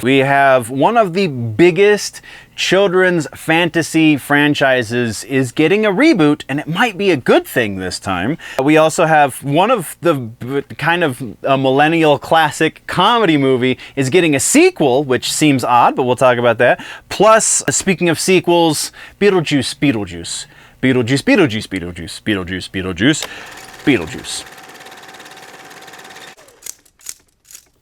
We have one of the biggest children's fantasy franchises is getting a reboot, and it might be a good thing this time. We also have one of the kind of a millennial classic comedy movie is getting a sequel, which seems odd, but we'll talk about that. Plus, speaking of sequels, Beetlejuice.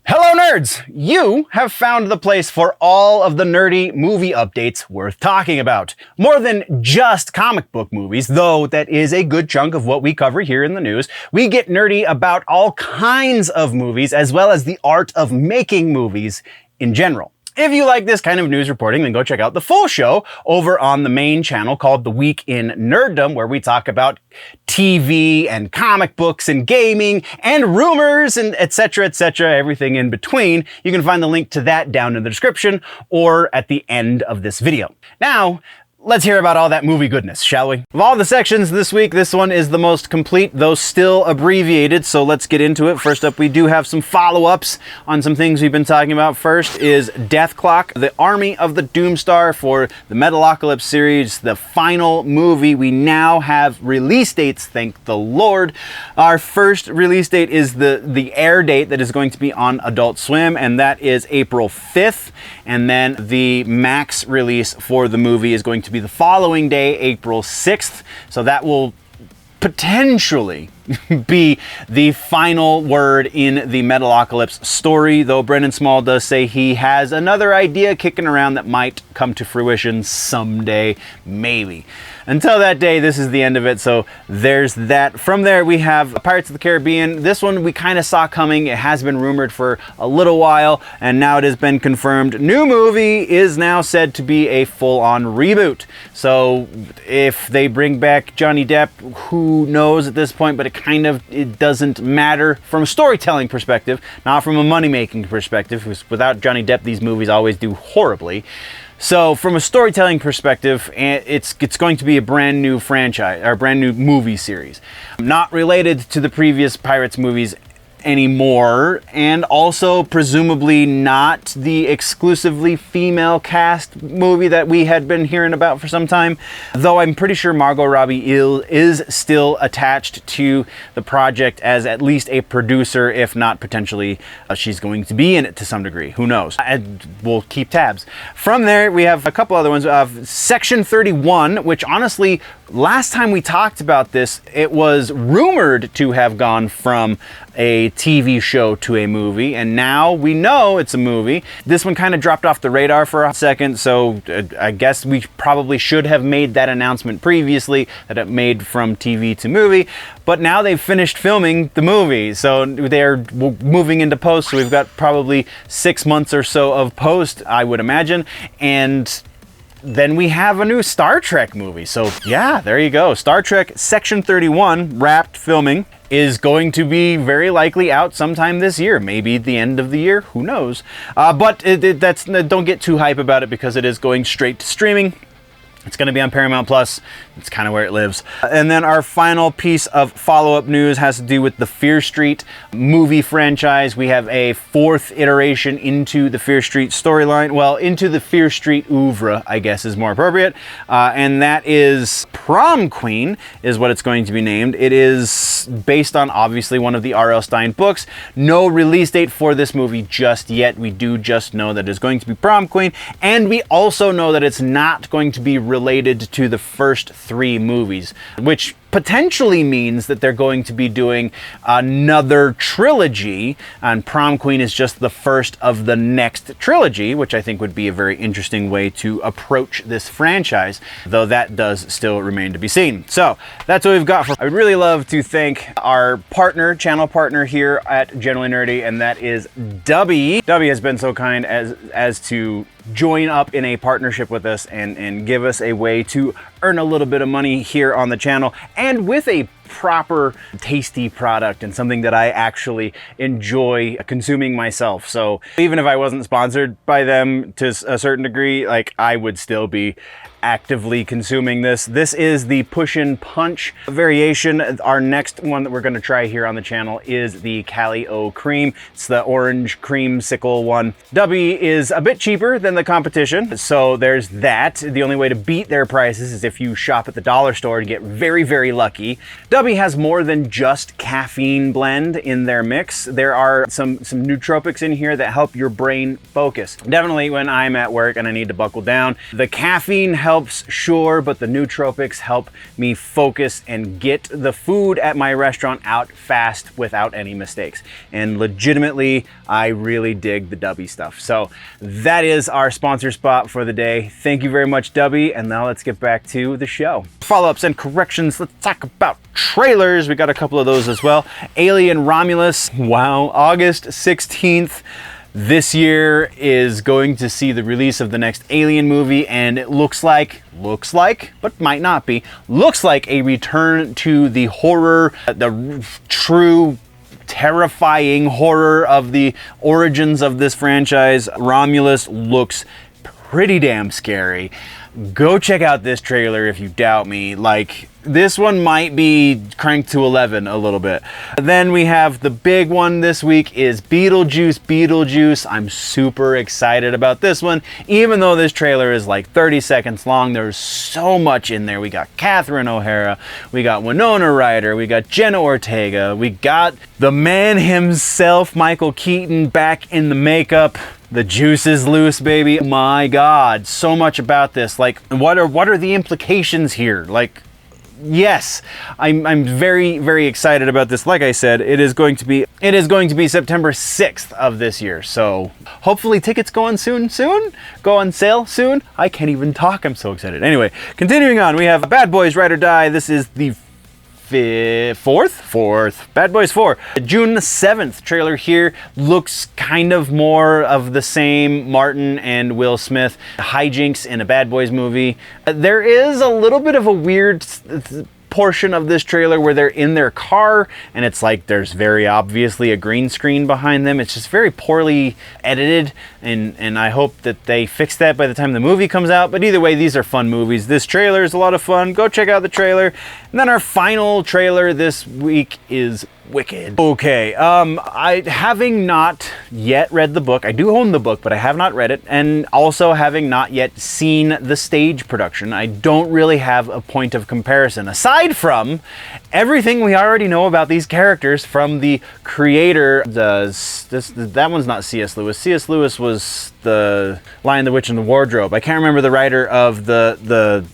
Hello nerds! You have found the place for all of the nerdy movie updates worth talking about. More than just comic book movies, though that is a good chunk of what we cover here in the news. We get nerdy about all kinds of movies, as well as the art of making movies in general. If you like this kind of news reporting, then go check out the full show over on the main channel called The Week in Nerddom, where we talk about TV and comic books and gaming and rumors and etc., everything in between. You can find the link to that down in the description or at the end of this video. Now, let's hear about all that movie goodness, shall we? Of all the sections this week, this one is the most complete, though still abbreviated, so let's get into it. First up, we do have some follow-ups on some things we've been talking about. First is Dethklok, the Army of the Doomstar for the Metalocalypse series, the final movie. We now have release dates, thank the Lord. Our first release date is the air date that is going to be on Adult Swim, and that is April 5th. And then the max release for the movie is going to be the following day, April 6th. So that will potentially be the final word in the Metalocalypse story, though Brendan Small does say he has another idea kicking around that might come to fruition someday, maybe. Until that day, this is the end of it, so there's that. From there, we have Pirates of the Caribbean. This one we kind of saw coming. It has been rumored for a little while, and now it has been confirmed. New movie is now said to be a full-on reboot. So if they bring back Johnny Depp, who knows at this point, but it doesn't matter from a storytelling perspective, not from a money-making perspective, because without Johnny Depp, these movies always do horribly. So from a storytelling perspective, it's going to be a brand new franchise, or brand new movie series. Not related to the previous Pirates movies anymore, and also presumably not the exclusively female cast movie that we had been hearing about for some time, though I'm pretty sure Margot Robbie is still attached to the project as at least a producer, if not potentially she's going to be in it to some degree. Who knows? We'll keep tabs. From there, we have a couple other ones. Section 31, which honestly, last time we talked about this, it was rumored to have gone from a TV show to a movie, and now we know it's a movie. This one kind of dropped off the radar for a second, so I guess we probably should have made that announcement previously, that it made from TV to movie, but now they've finished filming the movie, so they're moving into post, so we've got probably 6 months or so of post, I would imagine, and then we have a new Star Trek movie. So yeah, there you go. Star Trek Section 31, wrapped filming, is going to be very likely out sometime this year. Maybe the end of the year, who knows? But don't get too hype about it because it is going straight to streaming. It's going to be on Paramount Plus. It's kind of where it lives. And then our final piece of follow-up news has to do with the Fear Street movie franchise. We have a fourth iteration into the Fear Street storyline. Well, into the Fear Street oeuvre, I guess is more appropriate. And that is Prom Queen, is what it's going to be named. It is based on, obviously, one of the R.L. Stine books. No release date for this movie just yet. We do just know that it's going to be Prom Queen. And we also know that it's not going to be related to the first 3 movies, which potentially means that they're going to be doing another trilogy, and Prom Queen is just the first of the next trilogy, which I think would be a very interesting way to approach this franchise, though that does still remain to be seen. So that's what we've got for. I would really love to thank our partner, channel partner here at Generally Nerdy, and that is DUBBY. DUBBY has been so kind as to join up in a partnership with us and give us a way to earn a little bit of money here on the channel, and with a proper tasty product and something that I actually enjoy consuming myself. So even if I wasn't sponsored by them to a certain degree, like, I would still be actively consuming this. This is the Push and Punch variation. Our next one that we're going to try here on the channel is the Cali O Cream. It's the orange creamsicle one. DUBBY is a bit cheaper than the competition, so there's that. The only way to beat their prices is if you shop at the dollar store and get very, very lucky. DUBBY has more than just caffeine blend in their mix. There are some nootropics in here that help your brain focus. Definitely when I'm at work and I need to buckle down, the caffeine helps, sure, but the nootropics help me focus and get the food at my restaurant out fast without any mistakes. And legitimately, I really dig the DUBBY stuff. So that is our sponsor spot for the day. Thank you very much, DUBBY. And now let's get back to the show. Follow-ups and corrections. Let's talk about trailers. We got a couple of those as well. Alien Romulus. Wow. August 16th. This year is going to see the release of the next Alien movie, and it looks like, but might not be, looks like a return to the horror, the true terrifying horror of the origins of this franchise. Romulus looks pretty damn scary. Go check out this trailer if you doubt me. Like, this one might be cranked to 11 a little bit. Then we have the big one this week is Beetlejuice. I'm super excited about this one. Even though this trailer is like 30 seconds long, there's so much in there. We got Catherine O'Hara, we got Winona Ryder, we got Jenna Ortega, we got the man himself, Michael Keaton, back in the makeup. The juice is loose, baby. My God, so much about this. Like, what are the implications here? Like, yes, I'm very, very excited about this. Like I said, it is going to be September 6th of this year. So hopefully tickets go on go on sale soon. I can't even talk. I'm so excited. Anyway, continuing on, we have Bad Boys Ride or Die. This is the fourth Bad Boys 4. June 7th trailer here looks kind of more of the same Martin and Will Smith hijinks in a Bad Boys movie. There is a little bit of a weird portion of this trailer where they're in their car and it's like there's very obviously a green screen behind them. It's just very poorly edited, and I hope that they fix that by the time the movie comes out. But either way, these are fun movies. This trailer is a lot of fun. Go check out the trailer. And then our final trailer this week is Wicked. Okay, having not yet read the book, I do own the book, but I have not read it, and also having not yet seen the stage production, I don't really have a point of comparison, aside from everything we already know about these characters from the creator. That one's not C.S. Lewis. C.S. Lewis was the Lion, the Witch, and the Wardrobe. I can't remember the writer of the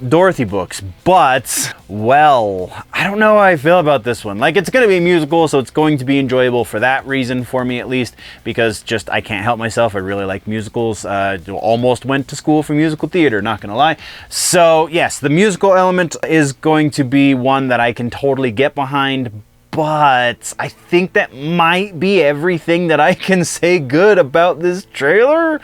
Dorothy books, but, well, I don't know how I feel about this one. Like, it's going to be a musical, so it's going to be enjoyable for that reason, for me at least, because just I can't help myself. I really like musicals. Almost went to school for musical theater, not going to lie. So yes, the musical element is going to be one that I can totally get behind, but I think that might be everything that I can say good about this trailer.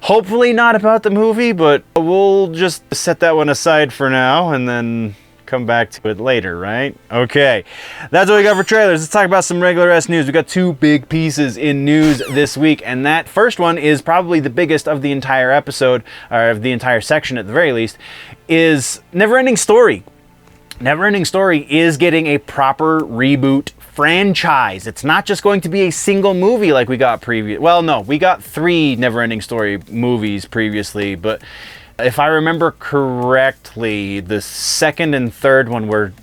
Hopefully not about the movie, but we'll just set that one aside for now and then come back to it later, right? Okay, that's what we got for trailers. Let's talk about some regular ass news. We got two big pieces in news this week, and that first one is probably the biggest of the entire episode, or of the entire section at the very least, is Neverending Story. Neverending Story is getting a proper reboot franchise. It's not just going to be a single movie like we got previous. Well, no, we got 3 Neverending Story movies previously, but if I remember correctly, the second and third one were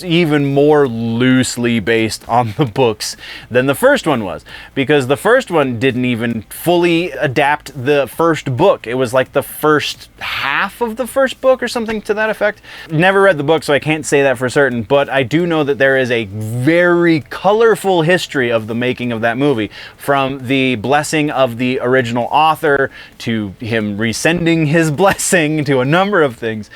even more loosely based on the books than the first one was, because the first one didn't even fully adapt the first book. It was like the first half of the first book or something to that effect. Never read the book, so I can't say that for certain, but I do know that there is a very colorful history of the making of that movie, from the blessing of the original author to him rescinding his blessing to a number of things.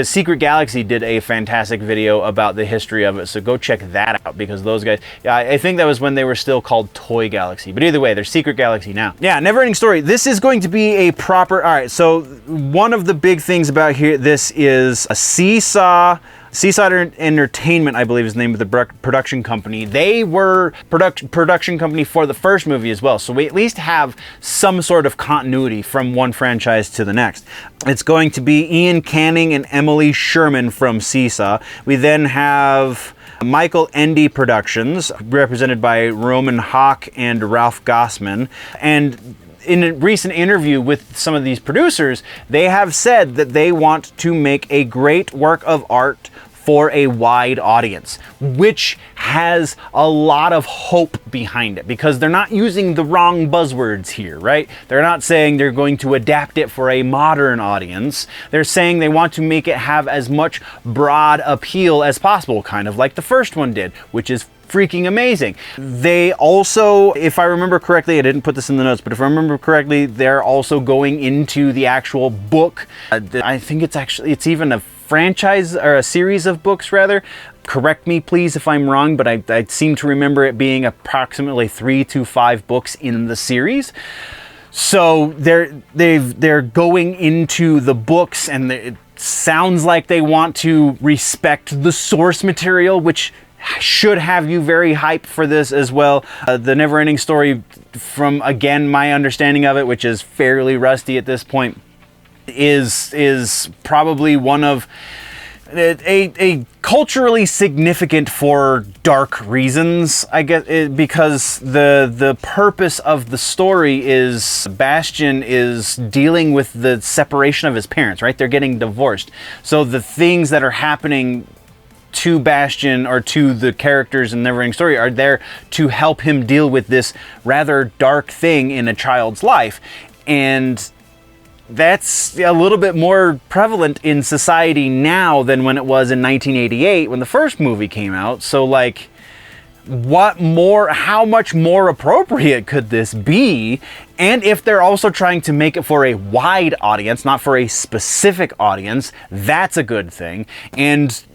Secret Galaxy did a fantastic video about the history of it, so go check that out, because those guys, I think that was when they were still called Toy Galaxy, but either way, they're Secret Galaxy now. Yeah, Neverending Story. This is going to be a proper, all right, so one of the big things about here, this is a seesaw Seaside Entertainment, I believe is the name of the production company. They were production company for the first movie as well. So we at least have some sort of continuity from one franchise to the next. It's going to be Iain Canning and Emile Sherman from Seesaw. We then have Michael Ende Productions, represented by Roman Hocke and Ralph Gassmann. And in a recent interview with some of these producers, they have said that they want to make a great work of art for a wide audience, which has a lot of hope behind it, because they're not using the wrong buzzwords here, right? They're not saying they're going to adapt it for a modern audience. They're saying they want to make it have as much broad appeal as possible, kind of like the first one did, which is freaking amazing. They also, if I remember correctly, I didn't put this in the notes, but if I remember correctly, they're also going into the actual book. I think it's even a franchise, or a series of books rather. Correct me please if I'm wrong, but I seem to remember it being approximately 3 to 5 books in the series. So they're going into the books, and it sounds like they want to respect the source material, which should have you very hyped for this as well. The Neverending Story, from again my understanding of it, which is fairly rusty at this point, is probably one of a culturally significant for dark reasons, I guess, because the purpose of the story is Bastian is dealing with the separation of his parents, right? They're getting divorced. So the things that are happening to Bastian, or to the characters in Neverending Story, are there to help him deal with this rather dark thing in a child's life. And that's a little bit more prevalent in society now than when it was in 1988 when the first movie came out. So like, how much more appropriate could this be? And if they're also trying to make it for a wide audience, not for a specific audience, that's a good thing. And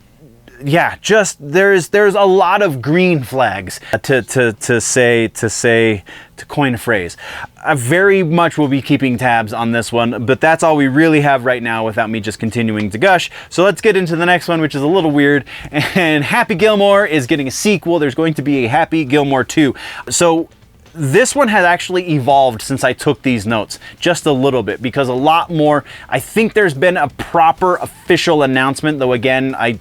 yeah, just there's a lot of green flags to coin a phrase. I very much will be keeping tabs on this one, but that's all we really have right now without me just continuing to gush. So let's get into the next one, which is a little weird. And Happy Gilmore is getting a sequel. There's going to be a Happy Gilmore 2. So this one has actually evolved since I took these notes just a little bit, because a lot more, I think there's been a proper official announcement, though again, I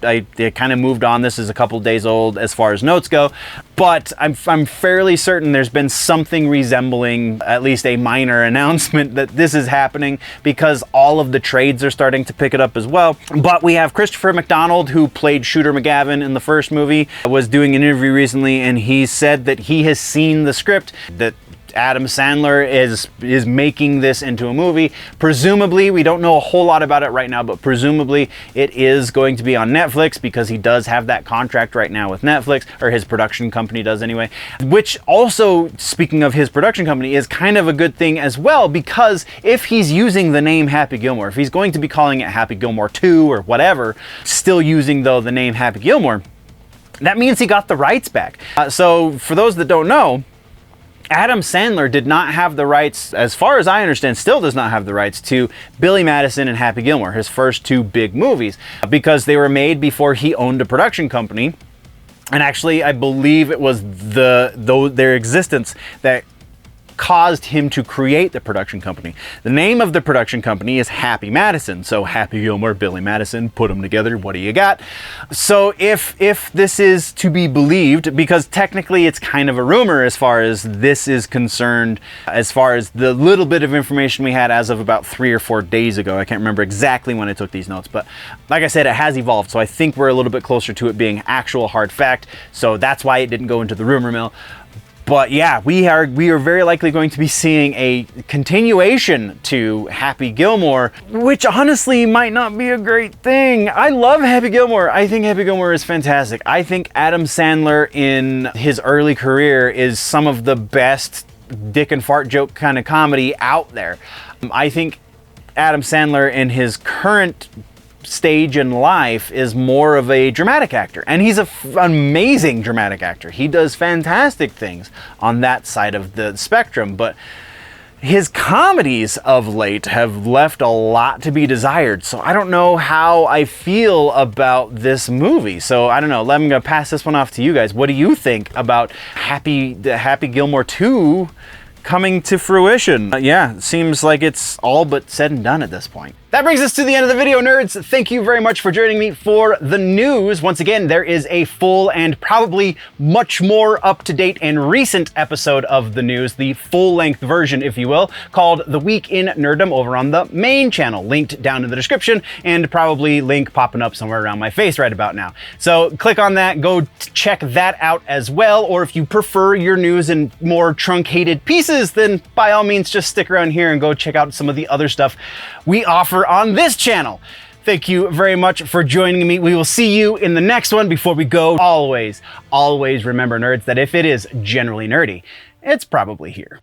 kind of moved on. This is a couple days old as far as notes go, but I'm fairly certain there's been something resembling at least a minor announcement that this is happening, because all of the trades are starting to pick it up as well. But we have Christopher McDonald, who played Shooter McGavin in the first movie, was doing an interview recently, and he said that he has seen the script, that Adam Sandler is making this into a movie. Presumably, we don't know a whole lot about it right now, but presumably it is going to be on Netflix, because he does have that contract right now with Netflix, or his production company does anyway. Which also, speaking of his production company, is kind of a good thing as well, because if he's using the name Happy Gilmore, if he's going to be calling it Happy Gilmore 2 or whatever, still using though the name Happy Gilmore, that means he got the rights back. So for those that don't know, Adam Sandler did not have the rights, as far as I understand, still does not have the rights to Billy Madison and Happy Gilmore, his first 2 big movies, because they were made before he owned a production company. And actually, I believe it was their existence that caused him to create the production company. The name of the production company is Happy Madison. So Happy Gilmore, Billy Madison, put them together. What do you got? So if this is to be believed, because technically it's kind of a rumor as far as this is concerned, as far as the little bit of information we had as of about 3 or 4 days ago. I can't remember exactly when I took these notes, but like I said, it has evolved. So I think we're a little bit closer to it being actual hard fact. So that's why it didn't go into the rumor mill. But yeah, we are very likely going to be seeing a continuation to Happy Gilmore, which honestly might not be a great thing. I love Happy Gilmore. I think Happy Gilmore is fantastic. I think Adam Sandler in his early career is some of the best dick and fart joke kind of comedy out there. I think Adam Sandler in his current stage in life is more of a dramatic actor, and he's an amazing dramatic actor. He does fantastic things on that side of the spectrum, but his comedies of late have left a lot to be desired, so I don't know how I feel about this movie. So I don't know, I'm gonna pass this one off to you guys. What do you think about Happy Gilmore 2 coming to fruition? Yeah, seems like it's all but said and done at this point. That brings us to the end of the video, nerds. Thank you very much for joining me for the news. Once again, there is a full and probably much more up-to-date and recent episode of the news, the full-length version, if you will, called The Week in Nerddom over on the main channel, linked down in the description, and probably link popping up somewhere around my face right about now. So click on that, go check that out as well, or if you prefer your news in more truncated pieces, then by all means just stick around here and go check out some of the other stuff we offer on this channel. Thank you very much for joining me. We will see you in the next one. Before we go, always remember, nerds, that if it is generally nerdy, it's probably here.